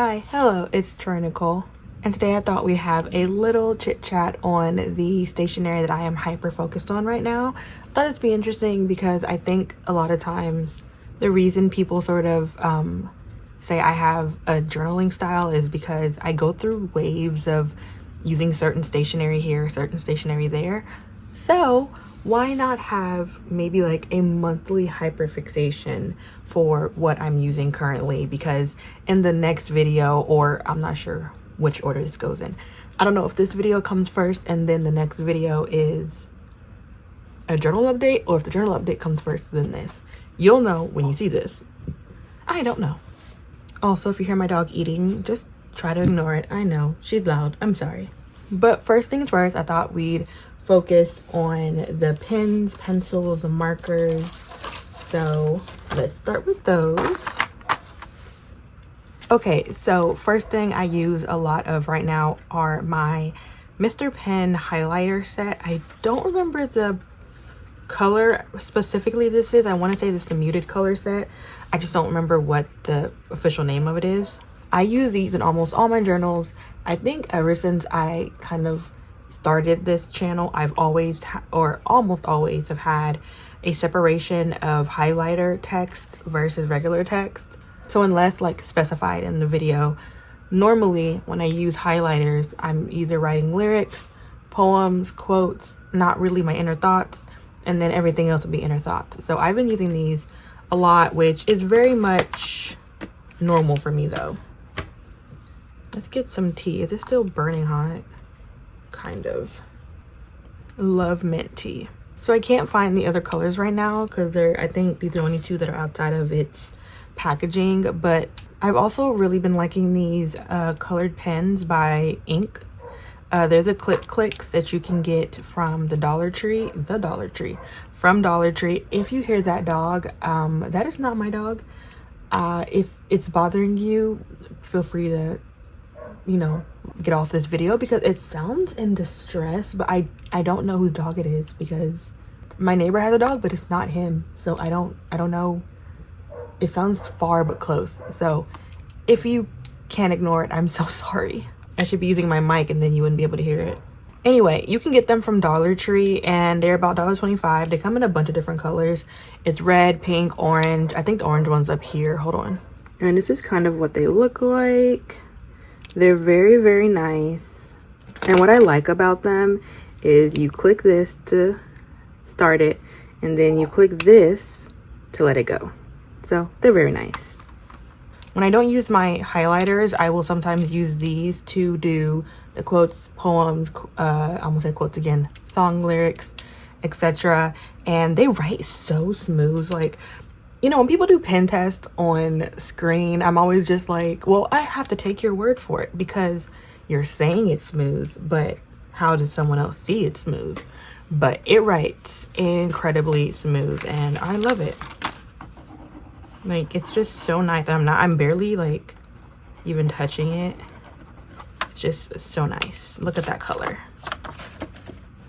Hi, hello, it's troy-nicole, and today I thought we'd have a little chit chat on the stationery that I am hyper focused on right now. I thought it'd be interesting because I think a lot of times the reason people sort of say I have a journaling style is because I go through waves of using certain stationery here, certain stationery there. So why not have maybe like a monthly hyperfixation for what I'm using currently? Because in the next video, or I'm not sure which order this goes in, I don't know if this video comes first and then the next video is a journal update, or if the journal update comes first then this. You'll know when you see this. I don't know. Also, if you hear my dog eating, just try to ignore it. I know she's loud, I'm sorry. But first things first, I thought we'd focus on the pens, pencils, and markers. So let's start with those. Okay, so first thing I use a lot of right now are my Mr. Pen highlighter set. I don't remember the color specifically this is. I want to say this is the muted color set. I just don't remember what the official name of it is. I use these in almost all my journals. I think ever since I kind of started this channel, I've always or almost always have had a separation of highlighter text versus regular text. So unless like specified in the video, normally when I use highlighters, I'm either writing lyrics, poems, quotes, not really my inner thoughts, and then everything else will be inner thoughts. So I've been using these a lot, which is very much normal for me though. Let's get some tea. Is it still burning hot? Kind of. Love mint tea. So I can't find the other colors right now because I think these are the only two that are outside of its packaging. But I've also really been liking these colored pens by Ink. They're the click clicks that you can get from the Dollar Tree. From Dollar Tree. If you hear that dog, that is not my dog. If it's bothering you, feel free to, you know, get off this video because it sounds in distress, but I don't know whose dog it is because my neighbor has a dog, but it's not him. So I don't know. It sounds far but close. So if you can't ignore it, I'm so sorry. I should be using my mic and then you wouldn't be able to hear it. Anyway, you can get them from Dollar Tree and they're about $1.25. They come in a bunch of different colors. It's red, pink, orange. I think the orange one's up here. Hold on. And this is kind of what they look like. They're very, very nice. And what I like about them is you click this to start it and then you click this to let it go. So they're very nice. When I don't use my highlighters, I will sometimes use these to do the quotes, poems, I almost said quotes again, song lyrics, etc. And they write so smooth. Like, you know, when people do pen tests on screen, I'm always just like, well, I have to take your word for it because you're saying it's smooth, but how does someone else see it smooth? But it writes incredibly smooth and I love it. Like, it's just so nice. I'm barely like even touching it. It's just so nice. Look at that color.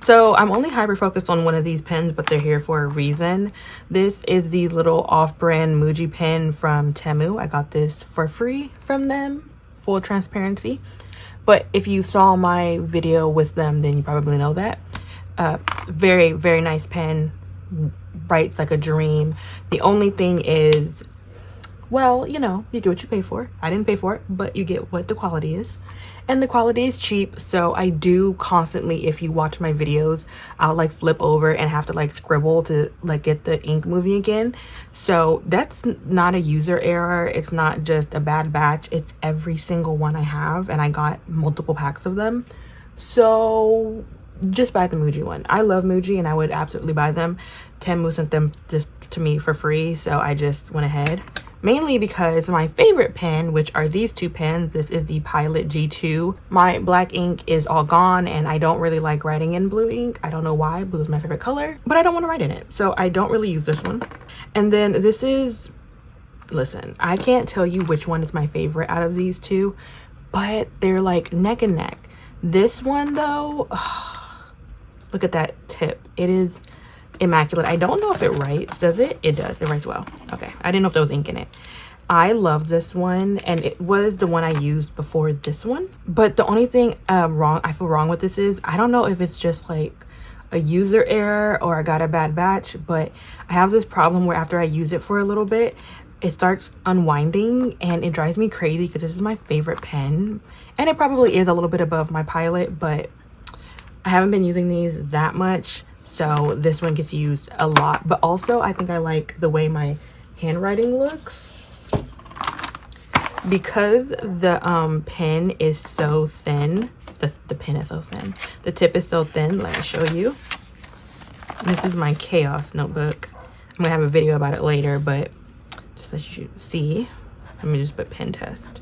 So I'm only hyper focused on one of these pens, but they're here for a reason. This is the little off-brand Muji pen from Temu. I got this for free from them, full transparency. But if you saw my video with them, then you probably know that. Very, very nice pen. Writes like a dream. The only thing is, well, you know, you get what you pay for. I didn't pay for it, but you get what the quality is. And the quality is cheap, so I do constantly, if you watch my videos, I'll like flip over and have to like scribble to like get the ink moving again. So that's not a user error. It's not just a bad batch. It's every single one I have, and I got multiple packs of them. So just buy the Muji one. I love Muji and I would absolutely buy them. Temu sent them just to me for free, so I just went ahead. Mainly because my favorite pen, which are these two pens, this is the Pilot G2. My black ink is all gone and I don't really like writing in blue ink. I don't know why. Blue is my favorite color, but I don't want to write in it, so I don't really use this one. And then this is, listen, I can't tell you which one is my favorite out of these two, but they're like neck and neck. This one though, look at that tip. It is immaculate. I don't know if it writes. Does it? It does. It writes well. Okay. I didn't know if there was ink in it. I love this one, and it was the one I used before this one. But the only thing I feel wrong with this is, I don't know if it's just like a user error or I got a bad batch, but I have this problem where after I use it for a little bit, it starts unwinding and it drives me crazy because this is my favorite pen. And it probably is a little bit above my pilot, but I haven't been using these that much, so this one gets used a lot. But also I think I like the way my handwriting looks because the pen is so thin. The pen is so thin, the tip is so thin. Let me show you. This is my chaos notebook. I'm gonna have a video about it later, but just let you see. Let me just put pen test.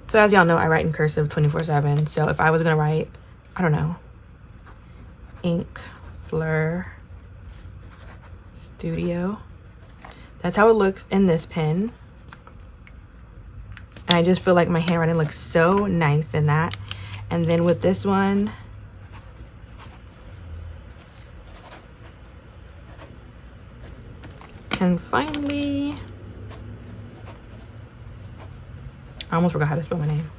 So as y'all know, I write in cursive 24/7. So if I was gonna write, I don't know, ink fleur studio, that's how it looks in this pen. And I just feel like my handwriting looks so nice in that. And then with this one, and finally, I almost forgot how to spell my name.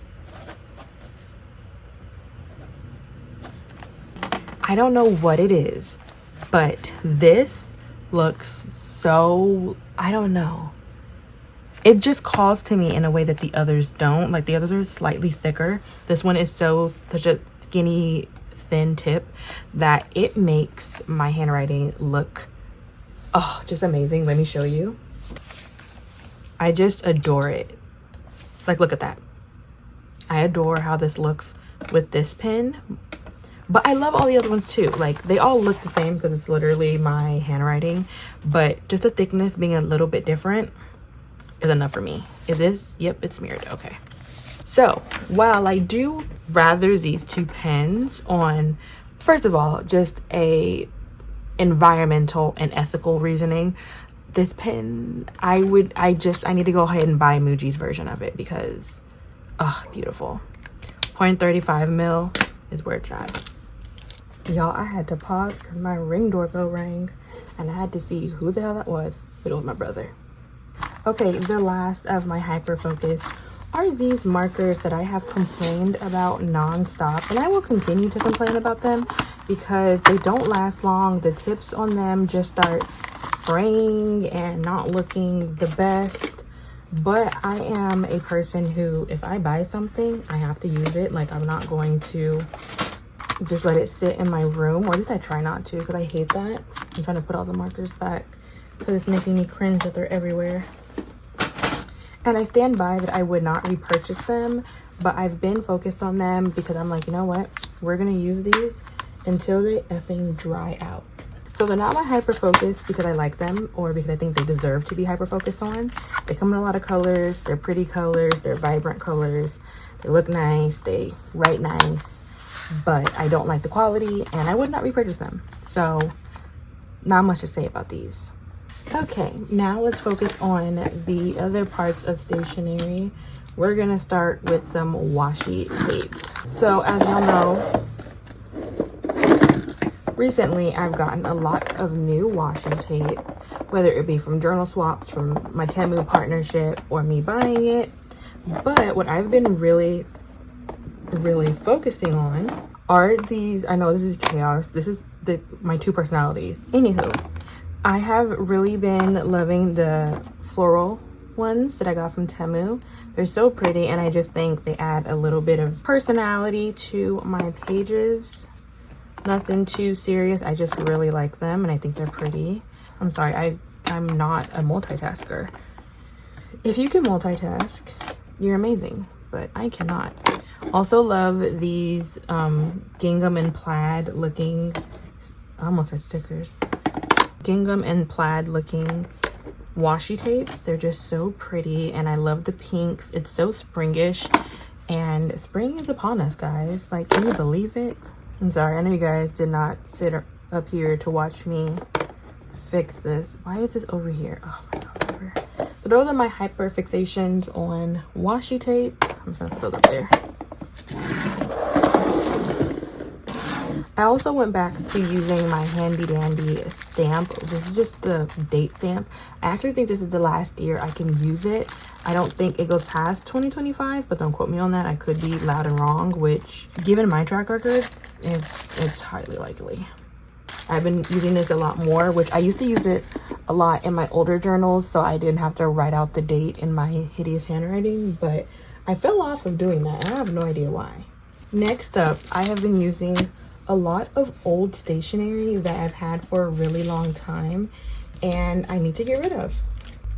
I don't know what it is, but this looks so, I don't know. It just calls to me in a way that the others don't. Like the others are slightly thicker. This one is such a skinny, thin tip that it makes my handwriting look, oh, just amazing. Let me show you. I just adore it. Like, look at that. I adore how this looks with this pen. But I love all the other ones too. Like, they all look the same because it's literally my handwriting. But just the thickness being a little bit different is enough for me. Is this? Yep, it's smeared. Okay. So, while I do rather these two pens on, first of all, just a environmental and ethical reasoning, this pen, I need to go ahead and buy Muji's version of it because, oh, beautiful. 0.35 mil is where it's at. Y'all, I had to pause because my Ring doorbell rang and I had to see who the hell that was, but it was my brother. Okay, the last of my hyper focus are these markers that I have complained about nonstop, and I will continue to complain about them because they don't last long. The tips on them just start fraying and not looking the best. But I am a person who, if I buy something, I have to use it. Like, I'm not going to just let it sit in my room, or at least I try not to, because I hate that. I'm trying to put all the markers back because it's making me cringe that they're everywhere. And I stand by that I would not repurchase them, but I've been focused on them because I'm like, you know what? We're gonna use these until they effing dry out. So they're not my hyper focus because I like them or because I think they deserve to be hyper focused on. They come in a lot of colors. They're pretty colors. They're vibrant colors. They look nice. They write nice, but I don't like the quality and I would not repurchase them. So not much to say about these. Okay, now let's focus on the other parts of stationery. We're gonna start with some washi tape. So as y'all know, recently I've gotten a lot of new washi tape, whether it be from journal swaps, from my Temu partnership, or me buying it. But what I've been really focusing on are these. I know this is chaos. This is my two personalities. Anywho, I have really been loving the floral ones that I got from Temu. They're so pretty, and I just think they add a little bit of personality to my pages. Nothing too serious. I just really like them, and I think they're pretty. I'm sorry, I'm not a multitasker. If you can multitask, you're amazing, but I cannot. Also love these gingham and plaid looking, I almost said stickers. Gingham and plaid looking washi tapes. They're just so pretty, and I love the pinks. It's so springish, and spring is upon us, guys. Like, can you believe it? I'm sorry, I know you guys did not sit up here to watch me fix this. Why is this over here? Oh my god. So those are my hyper fixations on washi tape. I'm just gonna put those up there. I also went back to using my handy dandy stamp. This is just the date stamp. I actually think this is the last year I can use it. I don't think it goes past 2025, but don't quote me on that. I could be loud and wrong, which given my track record, it's highly likely. I've been using this a lot more, which I used to use it a lot in my older journals, so I didn't have to write out the date in my hideous handwriting, but I fell off of doing that, and I have no idea why. Next up, I have been using a lot of old stationery that I've had for a really long time, and I need to get rid of.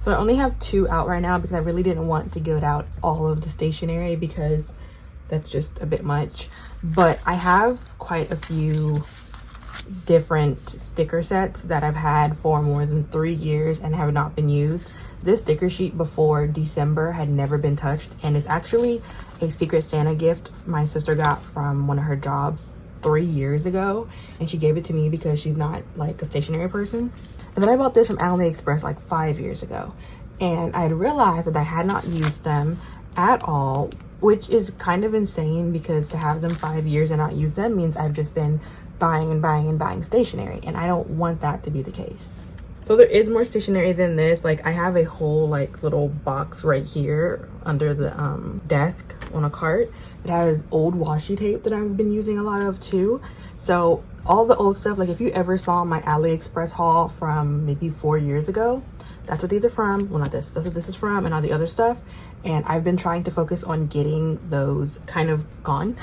So I only have 2 out right now because I really didn't want to give out all of the stationery because that's just a bit much. But I have quite a few different sticker sets that I've had for more than 3 years and have not been used. This sticker sheet before December had never been touched, and it's actually a Secret Santa gift my sister got from one of her jobs 3 years ago, and she gave it to me because she's not like a stationery person. And then I bought this from AliExpress like 5 years ago, and I had realized that I had not used them at all, which is kind of insane because to have them 5 years and not use them means I've just been buying and buying and buying stationery, and I don't want that to be the case. So there is more stationery than this. Like I have a whole like little box right here under the desk on a cart. It has old washi tape that I've been using a lot of too. So all the old stuff, like if you ever saw my AliExpress haul from maybe 4 years ago, that's what these are from. Well, not this, that's what this is from, and all the other stuff. And I've been trying to focus on getting those kind of gone.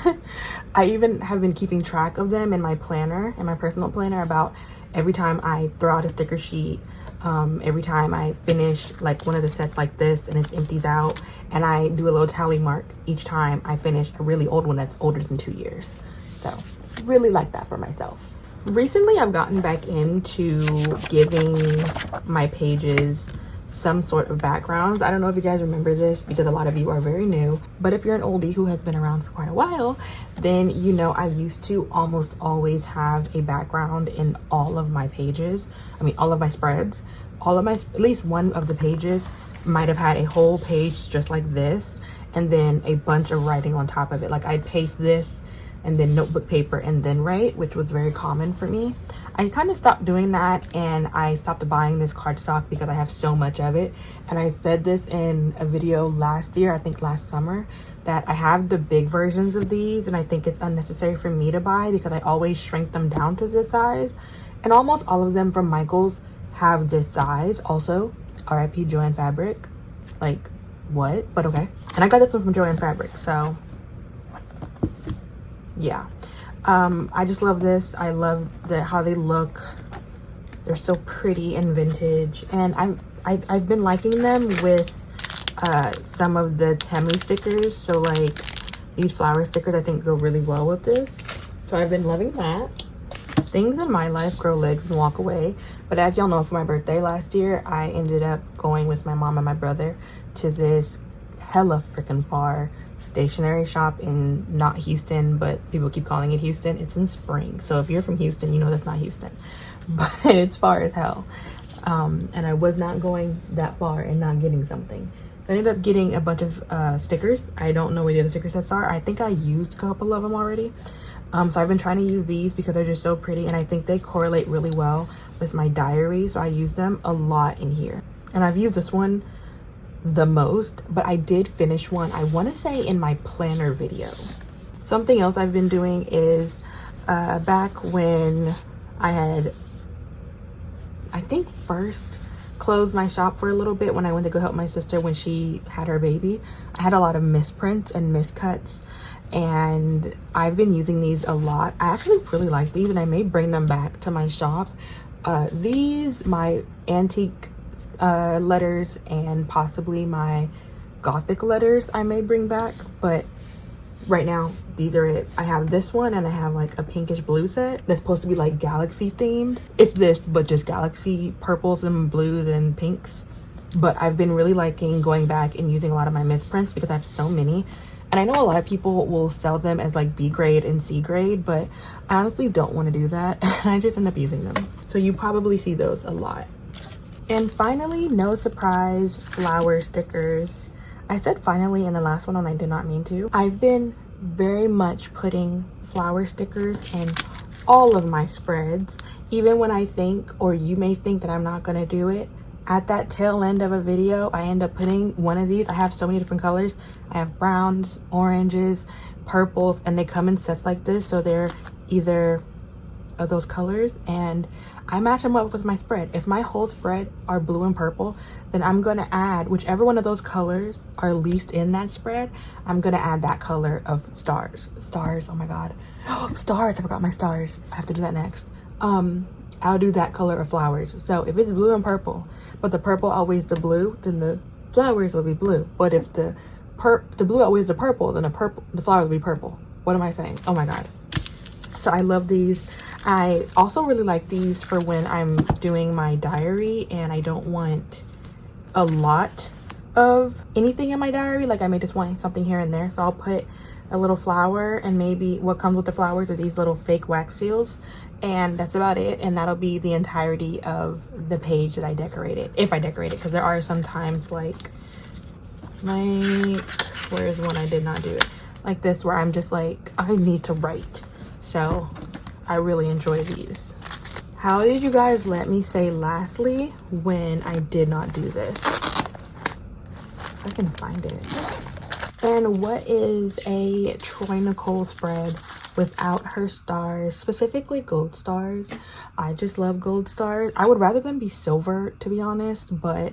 I even have been keeping track of them in my planner, in my personal planner, about every time I throw out a sticker sheet, every time I finish like one of the sets like this and it empties out, and I do a little tally mark each time I finish a really old one that's older than 2 years. So really like that for myself. Recently I've gotten back into giving my pages some sort of backgrounds. I don't know if you guys remember this because a lot of you are very new, but if you're an oldie who has been around for quite a while, then you know I used to almost always have a background in all of my pages. I mean, all of my spreads, at least one of the pages might have had a whole page just like this, and then a bunch of writing on top of it. Like I'd paste this and then notebook paper and then write, which was very common for me. I kind of stopped doing that, and I stopped buying this cardstock because I have so much of it. And I said this in a video last year, I think last summer, that I have the big versions of these, and I think it's unnecessary for me to buy because I always shrink them down to this size. And almost all of them from Michaels have this size. Also, RIP Joanne Fabric. Like, what? But okay. And I got this one from Joanne Fabric, so yeah. I just love this. I love how they look. They're so pretty and vintage, and I've been liking them with some of the 𝚗𝚘 stickers. So like these flower stickers I think go really well with this, so I've been loving that. Things in my life grow legs and walk away, but as y'all know, for my birthday last year I ended up going with my mom and my brother to this hella freaking far stationery shop in not Houston, but people keep calling it Houston. It's in Spring, so if you're from Houston, you know that's not Houston, but it's far as hell. And I was not going that far and not getting something. I ended up getting a bunch of stickers. I don't know where the other sticker sets are. I think I used a couple of them already. So I've been trying to use these because they're just so pretty, and I think they correlate really well with my diary, so I use them a lot in here. And I've used this one the most, but I did finish one, I want to say, in my planner video. Something else I've been doing is back when I had, I think, first closed my shop for a little bit when I went to go help my sister when she had her baby, I had a lot of misprints and miscuts, and I've been using these a lot. I actually really like these, and I may bring them back to my shop. These, my antique letters, and possibly my gothic letters I may bring back, but right now these are it. I have this one, and I have like a pinkish blue set that's supposed to be like galaxy themed. It's this, but just galaxy purples and blues and pinks. But I've been really liking going back and using a lot of my misprints because I have so many, and I know a lot of people will sell them as like B grade and C grade, but I honestly don't want to do that, and I just end up using them. So you probably see those a lot. And finally, no surprise, flower stickers. I said finally in the last one, and I did not mean to. I've been very much putting flower stickers in all of my spreads, even when I think, or you may think that I'm not gonna do it, at that tail end of a video, I end up putting one of these. I have so many different colors. I have browns, oranges, purples, and they come in sets like this. So they're either of those colors, and I match them up with my spread. If my whole spread are blue and purple, then I'm gonna add whichever one of those colors are least in that spread. I'm gonna add that color of stars. Stars, oh my God. Stars, I forgot my stars. I have to do that next. I'll do that color of flowers. So if it's blue and purple, but the purple outweighs the blue, then the flowers will be blue. But if the blue outweighs the purple, then the flowers will be purple. What am I saying? Oh my God. So I love these. I also really like these for when I'm doing my diary and I don't want a lot of anything in my diary. Like I may just want something here and there. So I'll put a little flower, and maybe what comes with the flowers are these little fake wax seals, and that's about it. And that'll be the entirety of the page that I decorated, if I decorate it, because there are some times like where's one I did not do it, like this, where I'm just like, I need to write. So I really enjoy these. How did you guys let me say lastly when I did not do this? I can find it. And what is a troy-nicole spread without her stars, specifically gold stars? I just love gold stars. I would rather them be silver, to be honest, but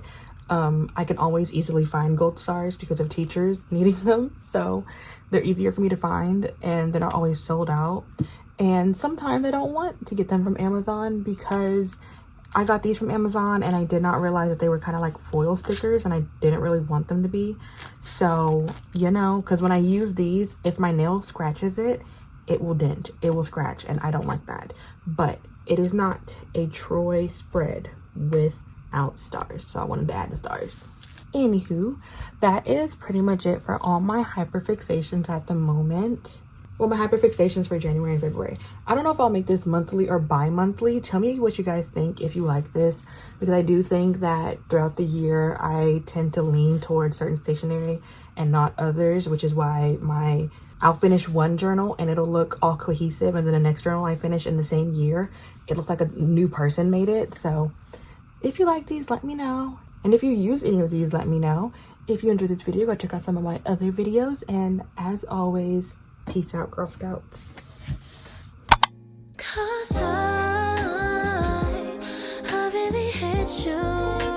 I can always easily find gold stars because of teachers needing them. So they're easier for me to find, and they're not always sold out. And sometimes I don't want to get them from Amazon because I got these from Amazon and I did not realize that they were kind of like foil stickers, and I didn't really want them to be. So, you know, because when I use these, if my nail scratches it, it will dent, it will scratch, and I don't like that. But it is not a Troy spread without stars, so I wanted to add the stars. Anywho, that is pretty much it for all my hyperfixations at the moment. Well, my hyperfixations for January and February. I don't know if I'll make this monthly or bi-monthly. Tell me what you guys think if you like this, because I do think that throughout the year I tend to lean towards certain stationery and not others, which is why I'll finish one journal and it'll look all cohesive, and then the next journal I finish in the same year, it looks like a new person made it. So if you like these, let me know. And if you use any of these, let me know. If you enjoyed this video, go check out some of my other videos. And as always, peace out, Girl Scouts. 'Cause I really hate you.